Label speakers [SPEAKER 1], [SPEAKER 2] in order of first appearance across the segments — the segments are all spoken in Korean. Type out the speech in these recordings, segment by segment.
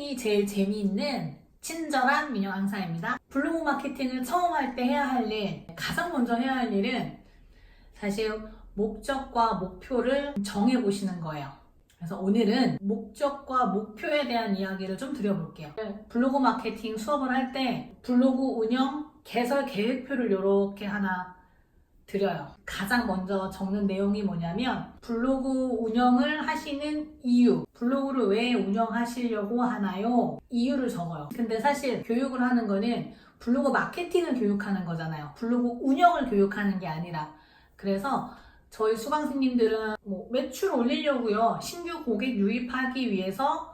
[SPEAKER 1] 마케팅이 제일 재미있는 친절한 민영 강사입니다. 블로그 마케팅을 처음 할 때 해야 할 일, 가장 먼저 해야 할 일은 사실 목적과 목표를 정해 보시는 거예요. 그래서 오늘은 목적과 목표에 대한 이야기를 좀 드려볼게요. 블로그 마케팅 수업을 할 때 블로그 운영 개설 계획표를 이렇게 하나 드려요. 가장 먼저 적는 내용이 뭐냐면 블로그 운영을 하시는 이유, 블로그를 왜 운영하시려고 하나요? 이유를 적어요. 근데 사실 교육을 하는 거는 블로그 마케팅을 교육하는 거잖아요. 블로그 운영을 교육하는 게 아니라. 그래서 저희 수강생님들은 매출 올리려고요, 신규 고객 유입하기 위해서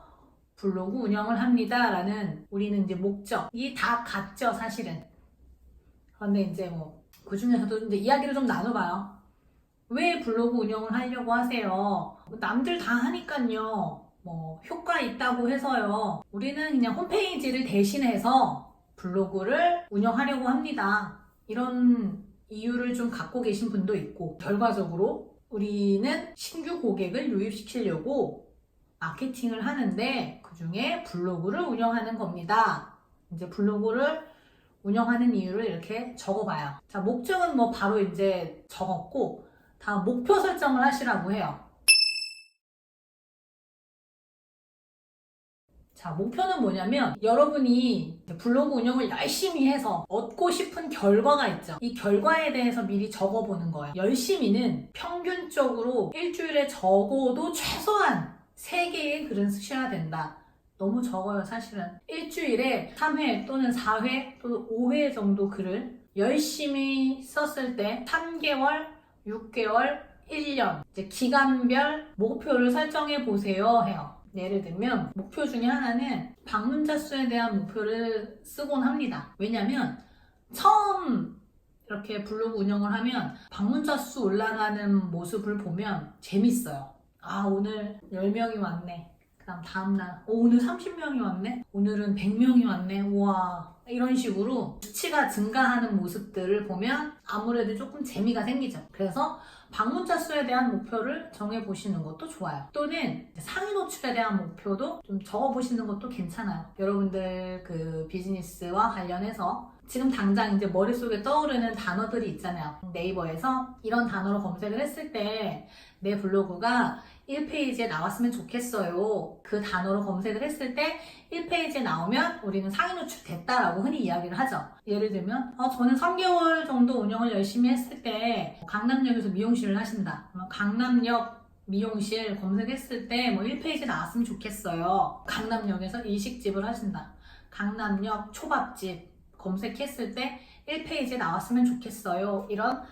[SPEAKER 1] 블로그 운영을 합니다 라는 우리는 이제 목적이 다 같죠, 사실은. 그런데 이제 그 중에서도 이제 이야기를 좀 나눠봐요. 왜 블로그 운영을 하려고 하세요? 남들 다 하니까요. 효과 있다고 해서요. 우리는 그냥 홈페이지를 대신해서 블로그를 운영하려고 합니다. 이런 이유를 좀 갖고 계신 분도 있고, 결과적으로 우리는 신규 고객을 유입시키려고 마케팅을 하는데 그 중에 블로그를 운영하는 겁니다. 이제 블로그를 운영하는 이유를 이렇게 적어봐요. 자, 목적은 바로 이제 적었고, 다음 목표 설정을 하시라고 해요. 자, 목표는 뭐냐면 여러분이 블로그 운영을 열심히 해서 얻고 싶은 결과가 있죠. 이 결과에 대해서 미리 적어보는 거예요. 열심히는 평균적으로 일주일에 적어도 최소한 3개의 글은 쓰셔야 된다. 너무 적어요, 사실은. 일주일에 3회 또는 4회 또는 5회 정도 글을 열심히 썼을 때 3개월, 6개월, 1년 이제 기간별 목표를 설정해 보세요 해요. 예를 들면 목표 중에 하나는 방문자 수에 대한 목표를 쓰곤 합니다. 왜냐면 처음 이렇게 블로그 운영을 하면 방문자 수 올라가는 모습을 보면 재밌어요. 아, 오늘 10명이 왔네. 그 다음 다음날 오늘 30명이 왔네? 오늘은 100명이 왔네? 우와, 이런 식으로 수치가 증가하는 모습들을 보면 아무래도 조금 재미가 생기죠. 그래서 방문자 수에 대한 목표를 정해보시는 것도 좋아요. 또는 상위 노출에 대한 목표도 좀 적어보시는 것도 괜찮아요. 여러분들 그 비즈니스와 관련해서 지금 당장 이제 머릿속에 떠오르는 단어들이 있잖아요. 네이버에서 이런 단어로 검색을 했을 때 내 블로그가 1페이지에 나왔으면 좋겠어요. 그 단어로 검색을 했을 때 1페이지에 나오면 우리는 상위 노출 됐다라고 흔히 이야기를 하죠. 예를 들면 저는 3개월 정도 운영을 열심히 했을 때 강남역에서 미용실을 하신다. 그러면 강남역 미용실 검색했을 때 1페이지 나왔으면 좋겠어요. 강남역에서 일식집을 하신다. 강남역 초밥집 검색했을 때 1페이지에 나왔으면 좋겠어요. 이런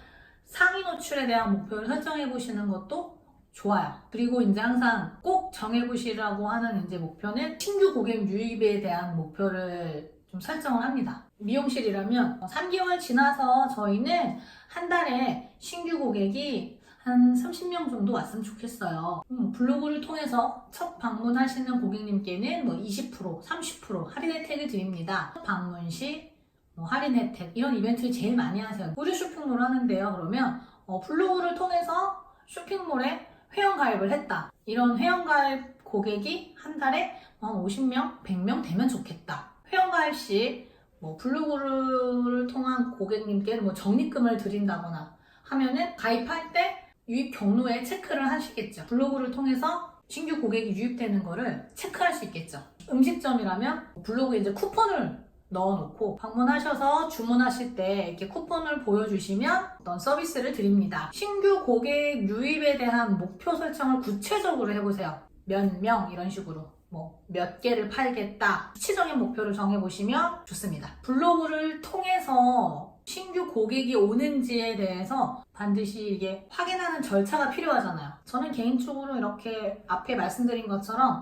[SPEAKER 1] 상위 노출에 대한 목표를 설정해 보시는 것도 좋아요. 그리고 이제 항상 꼭 정해보시라고 하는 이제 목표는 신규 고객 유입에 대한 목표를 좀 설정을 합니다. 미용실이라면 3개월 지나서 저희는 한 달에 신규 고객이 한 30명 정도 왔으면 좋겠어요. 블로그를 통해서 첫 방문하시는 고객님께는 20%, 30% 할인 혜택을 드립니다. 방문 시 할인 혜택, 이런 이벤트를 제일 많이 하세요. 무료 쇼핑몰 하는데요. 그러면 블로그를 통해서 쇼핑몰에 회원가입을 했다. 이런 회원가입 고객이 한 달에 50명, 100명 되면 좋겠다. 회원가입 시 블로그를 통한 고객님께는 적립금을 드린다거나 하면은 가입할 때 유입 경로에 체크를 하시겠죠. 블로그를 통해서 신규 고객이 유입되는 거를 체크할 수 있겠죠. 음식점이라면 블로그에 이제 쿠폰을 넣어놓고 방문하셔서 주문하실 때 이렇게 쿠폰을 보여주시면 어떤 서비스를 드립니다. 신규 고객 유입에 대한 목표 설정을 구체적으로 해보세요. 몇 명 이런 식으로 몇 개를 팔겠다. 수치적인 목표를 정해보시면 좋습니다. 블로그를 통해서 신규 고객이 오는지에 대해서 반드시 이게 확인하는 절차가 필요하잖아요. 저는 개인적으로 이렇게 앞에 말씀드린 것처럼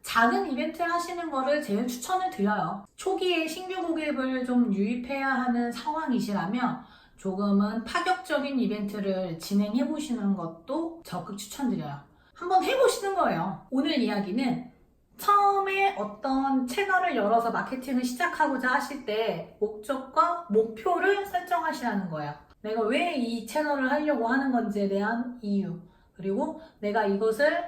[SPEAKER 1] 작은 이벤트를 하시는 거를 제일 추천을 드려요. 초기에 신규 고객을 좀 유입해야 하는 상황이시라면 조금은 파격적인 이벤트를 진행해 보시는 것도 적극 추천드려요. 한번 해보시는 거예요. 오늘 이야기는 처음에 어떤 채널을 열어서 마케팅을 시작하고자 하실 때 목적과 목표를 설정하시라는 거예요. 내가 왜 이 채널을 하려고 하는 건지에 대한 이유, 그리고 내가 이것을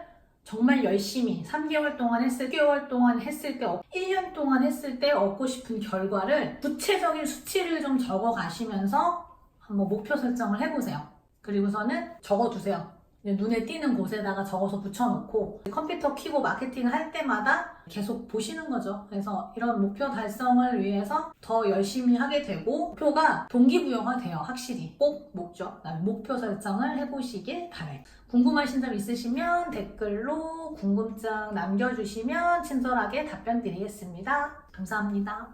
[SPEAKER 1] 정말 열심히 3개월 동안 했을 때, 6개월 동안 했을 때, 1년 동안 했을 때 얻고 싶은 결과를 구체적인 수치를 좀 적어 가시면서 한번 목표 설정을 해보세요. 그리고서는 적어두세요. 눈에 띄는 곳에다가 적어서 붙여놓고 컴퓨터 켜고 마케팅 할 때마다 계속 보시는 거죠. 그래서 이런 목표 달성을 위해서 더 열심히 하게 되고 목표가 동기부여가 돼요. 확실히 꼭 목표 설정을 해보시길 바래요. 궁금하신 점 있으시면 댓글로 궁금증 남겨주시면 친절하게 답변 드리겠습니다. 감사합니다.